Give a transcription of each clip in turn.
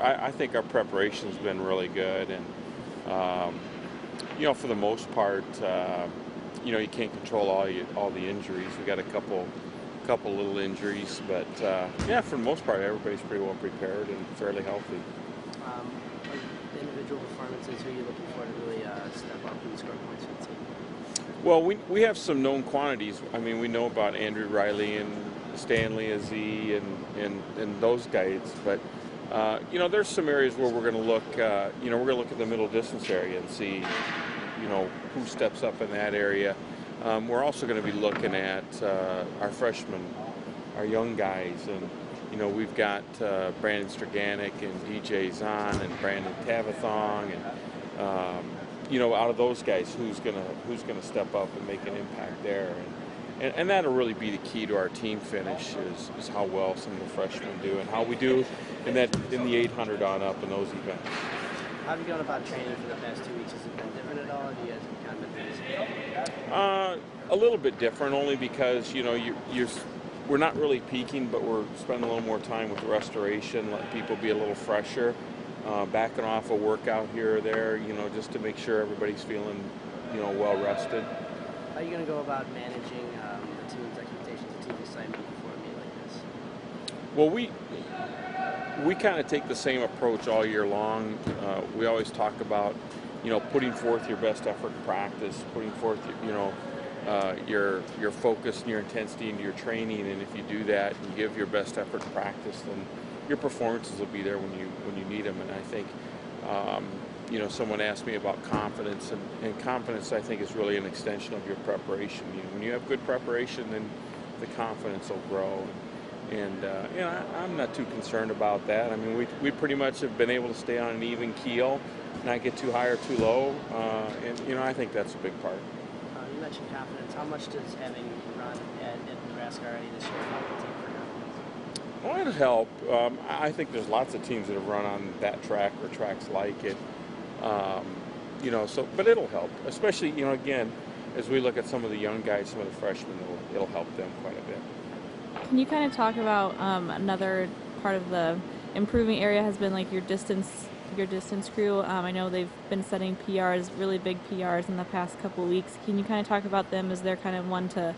I think our preparation's been really good, and for the most part, you can't control all the injuries. We got a couple little injuries, but yeah, for the most part, everybody's pretty well prepared and fairly healthy. Individual performances, who are you looking for to really step up and score points for the team? Well, we have some known quantities. I mean, we know about Andrew Riley and Stanley Azee and those guys, but there's some areas where we're going to look. We're going to look at the middle distance area and see, who steps up in that area. We're also going to be looking at our freshmen, our young guys, and we've got Brandon Straganic and DJ Zahn and Brandon Tavathong, and out of those guys, who's gonna step up and make an impact there, and that'll really be the key to our team finish is how well some of the freshmen do and how we do in the 800 on up in those events. How have you gone about training for the past 2 weeks? Has it been different at all, or do you guys have kind of been busy? A little bit different, only because we're not really peaking, but we're spending a little more time with the restoration, letting people be a little fresher, backing off a workout here or there, just to make sure everybody's feeling, well rested. How are you going to go about managing the team's expectations, the team's assignment before a meet like this? Well, we kind of take the same approach all year long. We always talk about, putting forth your best effort in practice, putting forth, your focus and your intensity into your training, and if you do that and give your best effort in practice, then your performances will be there when you need them. And I think, someone asked me about confidence, and confidence, I think, is really an extension of your preparation. When you have good preparation, then the confidence will grow. And I'm not too concerned about that. I mean, we pretty much have been able to stay on an even keel, not get too high or too low, and I think that's a big part. You mentioned confidence. How much does having run at Nebraska already this year help the team for confidence? Well, it'll help. I think there's lots of teams that have run on that track or tracks like it. But it'll help, especially, again, as we look at some of the young guys, some of the freshmen, it'll help them quite a bit. Can you kind of talk about another part of the improving area has been like your distance crew? I know they've been setting PRs, really big PRs in the past couple weeks. Can you kind of talk about them as they're kind of one to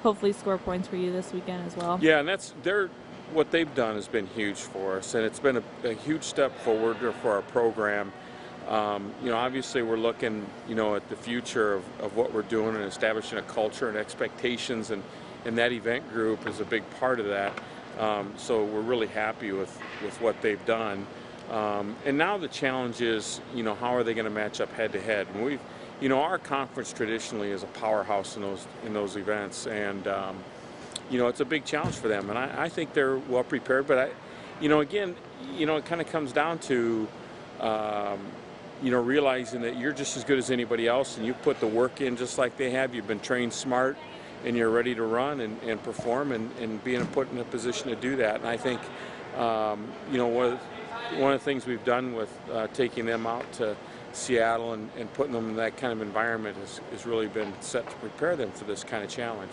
hopefully score points for you this weekend as well? Yeah, and what they've done has been huge for us, and it's been a huge step forward for our program. Obviously we're looking, at the future of what we're doing and establishing a culture and expectations, and that event group is a big part of that. So we're really happy with what they've done. And now the challenge is, how are they going to match up head to head? And we've, our conference traditionally is a powerhouse in those events, and it's a big challenge for them. And I think they're well prepared. But again, it kind of comes down to realizing that you're just as good as anybody else, and you put the work in just like they have. You've been trained smart, and you're ready to run and perform and being put in a position to do that. And I think, one of the things we've done with taking them out to Seattle and putting them in that kind of environment has really been set to prepare them for this kind of challenge.